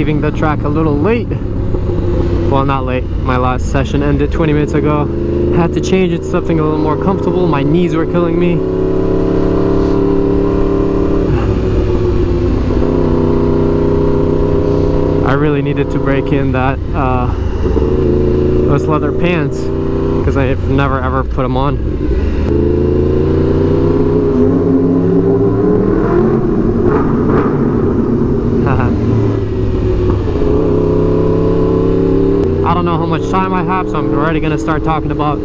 leaving the track a little late. Well, not late, my last session ended 20 minutes ago. Had to change it to something a little more comfortable. My knees were killing me. I really needed to break in that those leather pants, because I have never ever put them on. I don't know how much time I have, so I'm already gonna start talking about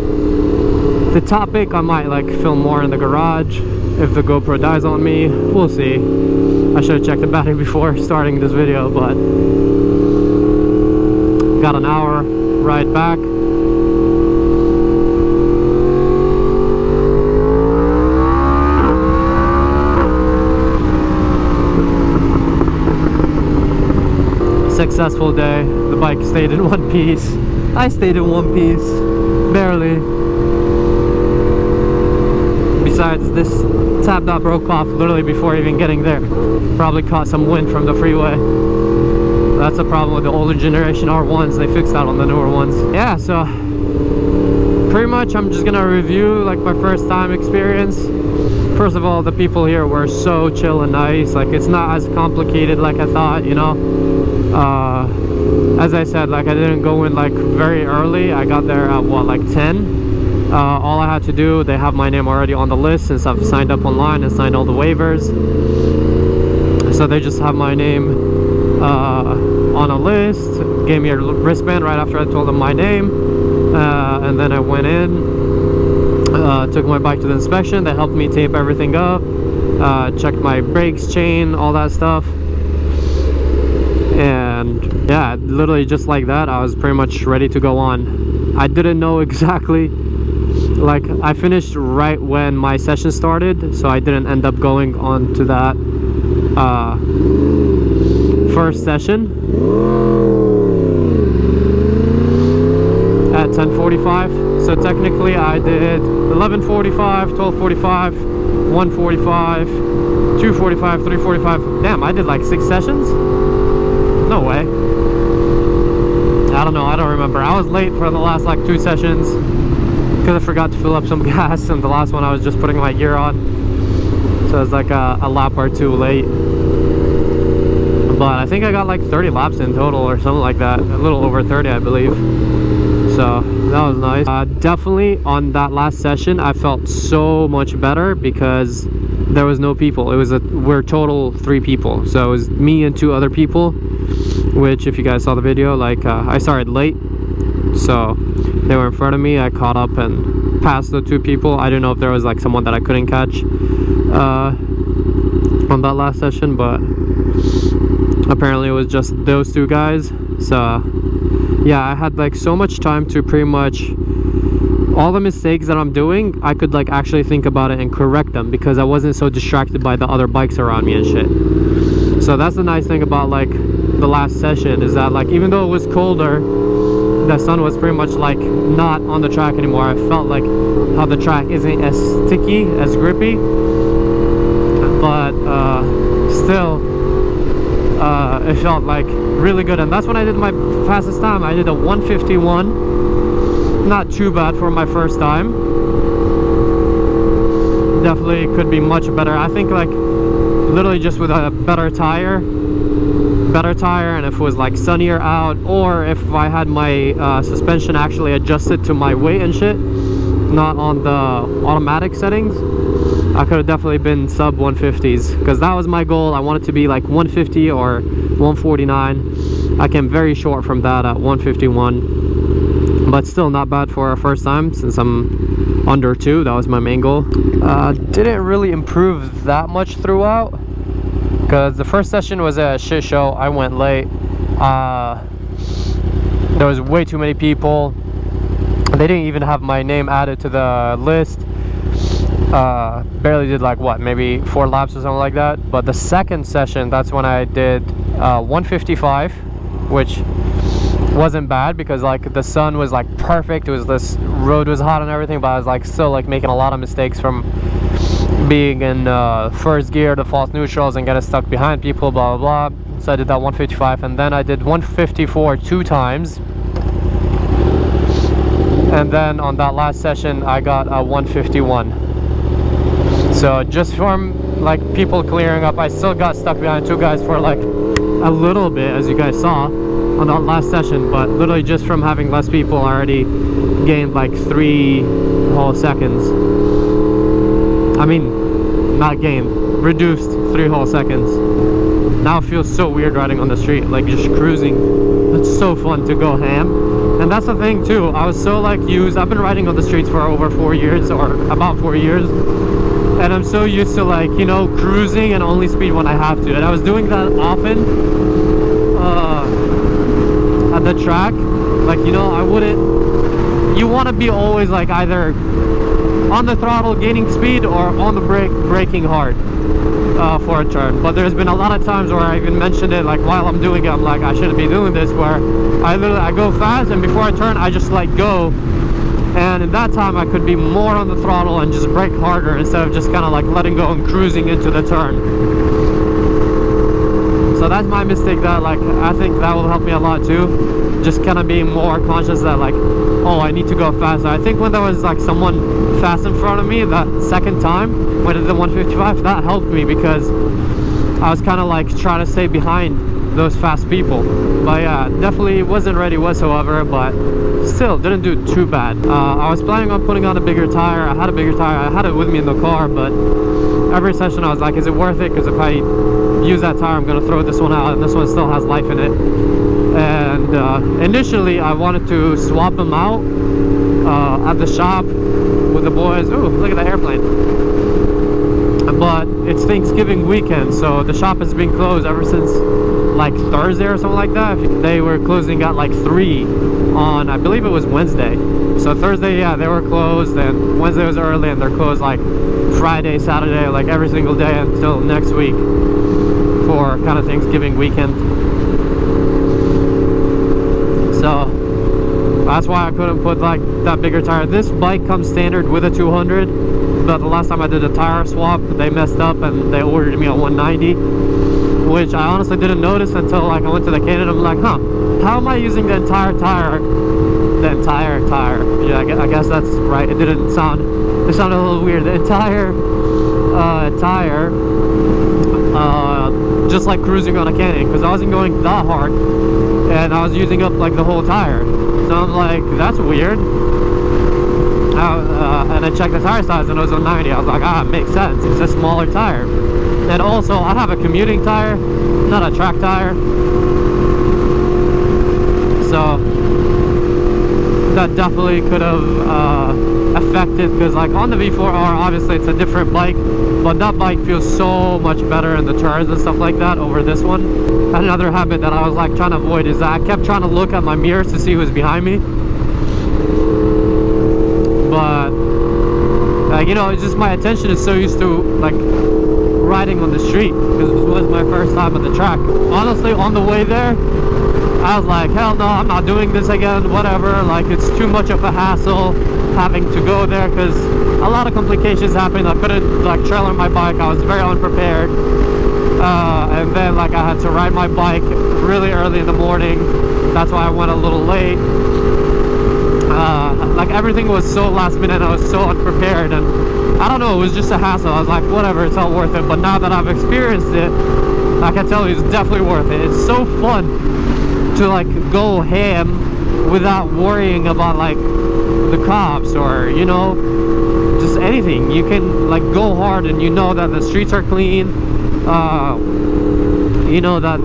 the topic. I might like film more in the garage if the GoPro dies on me. We'll see. I should have checked the battery before starting this video, but got an hour ride back. Successful day. The bike stayed in one piece. I stayed in one piece, barely. Besides, this tap dot broke off literally before even getting there. Probably caught some wind from the freeway. That's the problem with the older generation R1s. They fixed that on the newer ones. Yeah, so pretty much I'm just gonna review like my first time experience. First of all, the people here were so chill and nice. Like, it's not as complicated like I thought, you know. As I said, like, I didn't go in like very early. I got there at what, like 10. All I had to do, they have my name already on the list since I've signed up online and signed all the waivers. So they just have my name on a list. Gave me a wristband right after I told them my name, and then I went in, took my bike to the inspection. They helped me tape everything up, checked my brakes, chain, all that stuff. And yeah, literally just like that, I was pretty much ready to go on. I didn't know exactly, like, I finished right when my session started, so I didn't end up going on to that first session at 10:45. So technically I did 11:45, 12:45, 1:45, 2:45, 3:45. Damn, I did like 6 sessions? No way. I don't know, I don't remember. I was late for the last like 2 sessions because I forgot to fill up some gas, and the last one I was just putting my gear on, so it's like a lap or 2 late. But I think I got like 30 laps in total or something like that, a little over 30 I believe. So that was nice. Definitely on that last session I felt so much better because there was no people. It was we're total 3 people, so it was me and 2 other people, which if you guys saw the video, like I started late, so they were in front of me. I caught up and passed the 2 people. I didn't know if there was like someone that I couldn't catch on that last session, but apparently it was just those 2 guys. So yeah, I had like so much time to pretty much all the mistakes that I'm doing, I could like actually think about it and correct them because I wasn't so distracted by the other bikes around me and shit. So that's the nice thing about like the last session, is that like even though it was colder, the sun was pretty much like not on the track anymore. I felt like how the track isn't as sticky, as grippy, but still it felt like really good. And that's when I did my fastest time. I did a 1:51. Not too bad for my first time. Definitely could be much better. I think like literally just with a better tire, and if it was like sunnier out, or if I had my suspension actually adjusted to my weight and shit, not on the automatic settings, I could have definitely been sub 150s, because that was my goal. I wanted to be like 150 or 149. I came very short from that at 151, but still not bad for a first time since I'm under 2. That was my main goal. Didn't really improve that much throughout because the first session was a shit show. I went late. There was way too many people. They didn't even have my name added to the list. Barely did like what, maybe 4 laps or something like that. But the second session, that's when I did 155, which wasn't bad because like the sun was like perfect. It was, this road was hot and everything, but I was like still like making a lot of mistakes from being in first gear to false neutrals and getting stuck behind people, blah blah blah. So I did that 155, and then I did 154 2 times. And then on that last session, I got a 151. So just from like people clearing up, I still got stuck behind 2 guys for like a little bit, as you guys saw on that last session. But literally just from having less people, I already gained like 3 whole seconds. I mean, not gained, reduced 3 whole seconds. Now it feels so weird riding on the street, like just cruising. It's so fun to go ham. And that's the thing too, I was so like used, I've been riding on the streets for over 4 years, or about 4 years, and I'm so used to like, you know, cruising and only speed when I have to. And I was doing that often at the track. Like, you know, I wouldn't, you want to be always like either on the throttle gaining speed or on the brake braking hard for a turn. But there's been a lot of times where I even mentioned it, like while I'm doing it, I'm like, I shouldn't be doing this, where I go fast, and before I turn I just like go, and in that time I could be more on the throttle and just brake harder instead of just kind of like letting go and cruising into the turn. So that's my mistake, that like I think that will help me a lot too, just kind of being more conscious that like, oh, I need to go faster. I think when there was like someone fast in front of me that second time when I did the 155, that helped me, because I was kind of like trying to stay behind those fast people. But yeah, definitely wasn't ready whatsoever, but still didn't do too bad. I was planning on putting on a bigger tire. I had a bigger tire, I had it with me in the car, but every session I was like, is it worth it? Because if I use that tire, I'm gonna throw this one out, and this one still has life in it. And initially I wanted to swap them out at the shop with the boys. Ooh, look at the airplane. But it's Thanksgiving weekend, so the shop has been closed ever since like Thursday or something like that. They were closing at like 3 on, I believe it was Wednesday. So Thursday, yeah, they were closed, and Wednesday was early, and they're closed like Friday, Saturday, like every single day until next week for kind of Thanksgiving weekend. So that's why I couldn't put like that bigger tire. This bike comes standard with a 200, but the last time I did a tire swap, they messed up and they ordered me a 190, which I honestly didn't notice until like I went to the Canon. I'm like, huh, how am I using the entire tire? The entire tire. Yeah, I guess that's right. It didn't sound, it sounded a little weird. The entire tire, just like cruising on a Canon, because I wasn't going that hard, and I was using up like the whole tire. So I'm like, that's weird. And I checked the tire size, and it was a 90. I was like, ah, it makes sense. It's a smaller tire. And also, I have a commuting tire, not a track tire. So that definitely could have affected, because like on the V4R, obviously it's a different bike, but that bike feels so much better in the turns and stuff like that over this one. And another habit that I was like trying to avoid is that I kept trying to look at my mirrors to see who's behind me, but you know, it's just my attention is so used to like riding on the street, because this was my first time at the track. Honestly, on the way there I was like, hell no, I'm not doing this again, whatever. Like, it's too much of a hassle having to go there, because a lot of complications happened. I couldn't like trailer my bike, I was very unprepared, and then like I had to ride my bike really early in the morning. That's why I went a little late. Like everything was so last minute, I was so unprepared, and I don't know, it was just a hassle. I was like, whatever, it's all worth it. But now that I've experienced it, I can tell you it's definitely worth it. It's so fun to like go ham without worrying about like the cops or, you know, just anything. You can like go hard, and you know that the streets are clean, you know that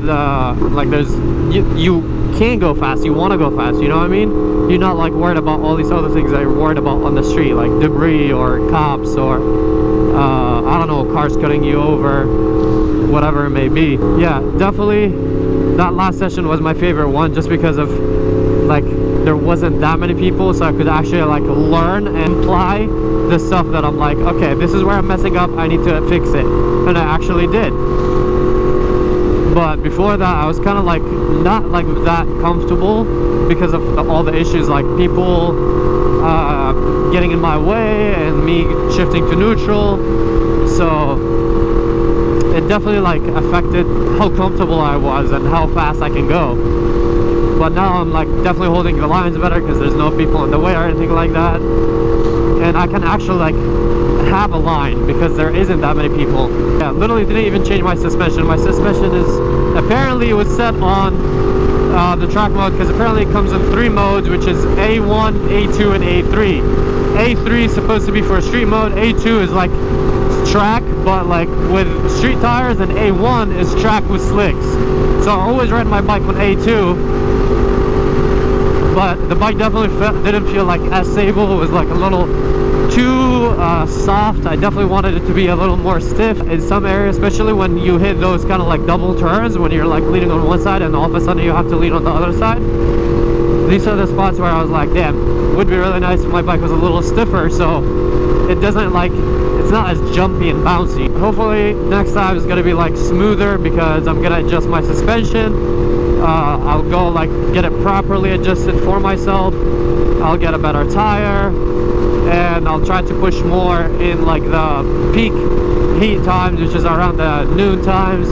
like there's you can go fast, you want to go fast, you know what I mean? You're not like worried about all these other things that you're worried about on the street, like debris or cops or I don't know, cars cutting you over, whatever it may be. Yeah, definitely that last session was my favorite one, just because of like there wasn't that many people, so I could actually like learn and apply the stuff that I'm like, okay, this is where I'm messing up, I need to fix it, and I actually did. But before that, I was kind of like not like that comfortable because of all the issues, like people getting in my way and me shifting to neutral. So it definitely like affected how comfortable I was and how fast I can go. But now I'm like definitely holding the lines better because there's no people in the way or anything like that, and I can actually like have a line because there isn't that many people. Yeah, literally didn't even change my suspension. My suspension is apparently it was set on the track mode, because apparently it comes in 3 modes, which is A1, A2, and A3. A3 is supposed to be for street mode, A2 is like track but like with street tires, and A1 is track with slicks. So I always ride my bike on A2, but the bike definitely didn't feel like as stable. It was like a little too soft. I definitely wanted it to be a little more stiff in some areas, especially when you hit those kind of like double turns, when you're like leaning on one side and all of a sudden you have to lean on the other side. These are the spots where I was like, damn, it would be really nice if my bike was a little stiffer, so it doesn't like, it's not as jumpy and bouncy. Hopefully next time is going to be like smoother, because I'm going to adjust my suspension. I'll go like get it properly adjusted for myself. I'll get a better tire, and I'll try to push more in like the peak heat times, which is around the noon times,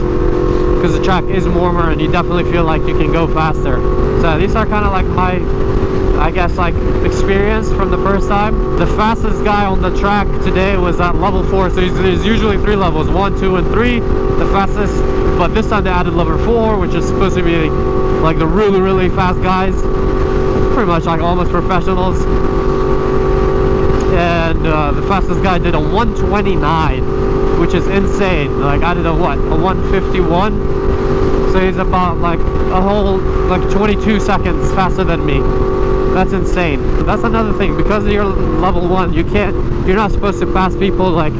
because the track is warmer and you definitely feel like you can go faster. So these are kind of like my, I guess, like experience from the first time. The fastest guy on the track today was at level 4, so there's usually 3 levels, 1, 2, and 3. The fastest, but this time they added level 4, which is supposed to be like the really fast guys, pretty much like almost professionals. And the fastest guy did a 129, which is insane. Like I did a what, a 151, so he's about like a whole like 22 seconds faster than me. That's insane. That's another thing, because you're level 1, you're not supposed to pass people like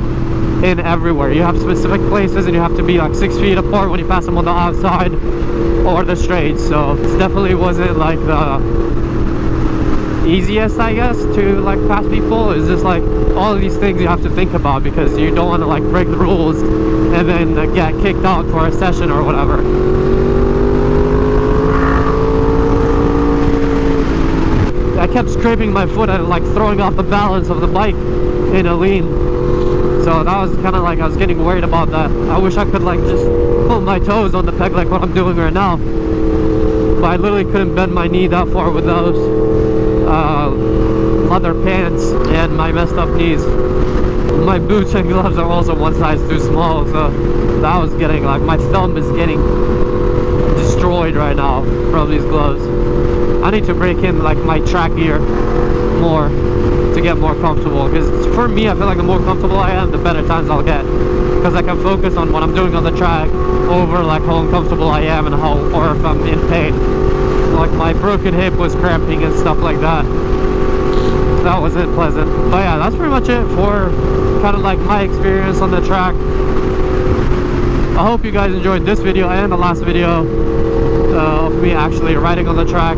in everywhere. You have specific places and you have to be like 6 feet apart when you pass them on the outside or the straights. So it definitely wasn't like the easiest, I guess, to like pass people. It's just like all of these things you have to think about, because you don't want to like break the rules and then get kicked out for a session or whatever. I kept scraping my foot and like throwing off the balance of the bike in a lean, so that was kind of like, I was getting worried about that. I wish I could like just pull my toes on the peg like what I'm doing right now, but I literally couldn't bend my knee that far with those leather pants and my messed up knees. My boots and gloves are also one size too small, so that was getting like, my thumb is getting destroyed right now from these gloves. I need to break in like my track gear more to get more comfortable, because for me, I feel like the more comfortable I am, the better times I'll get, because I can focus on what I'm doing on the track over like how uncomfortable I am and how, or if I'm in pain. Like my broken hip was cramping and stuff like that. That wasn't pleasant. But yeah, that's pretty much it for kind of like my experience on the track. I hope you guys enjoyed this video and the last video of me actually riding on the track.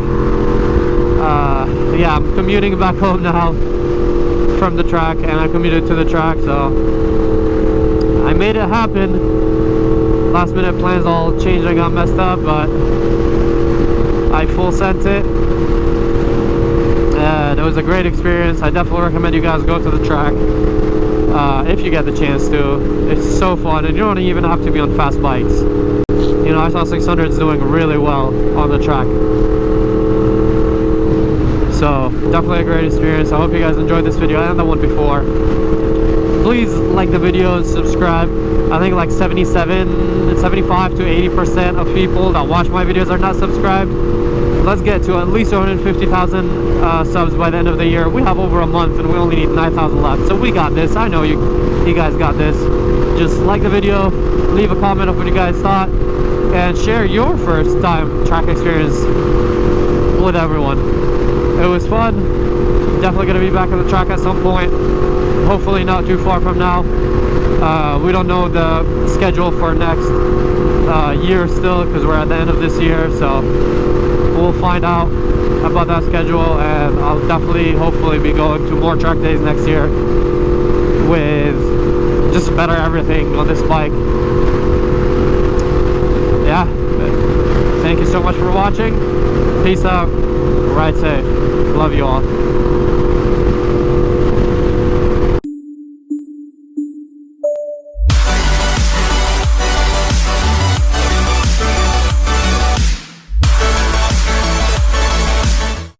Yeah, I'm commuting back home now from the track, and I commuted to the track, so I made it happen. Last minute plans all changed and got messed up, but I full sent it, and it was a great experience. I definitely recommend you guys go to the track if you get the chance to. It's so fun, and you don't even have to be on fast bikes. You know, I saw 600s doing really well on the track. So definitely a great experience. I hope you guys enjoyed this video and the one before. Please like the video and subscribe. I think like 75 to 80% of people that watch my videos are not subscribed. Let's get to at least 150,000 subs by the end of the year. We have over a month and we only need 9,000 left, so we got this. I know you guys got this. Just like the video, leave a comment of what you guys thought, and share your first time track experience with everyone. It was fun. Definitely going to be back on the track at some point, hopefully not too far from now. We don't know the schedule for next year still, because we're at the end of this year, so we'll find out about that schedule, and I'll definitely hopefully be going to more track days next year with just better everything on this bike. Yeah, thank you so much for watching. Peace out, ride safe, love you all.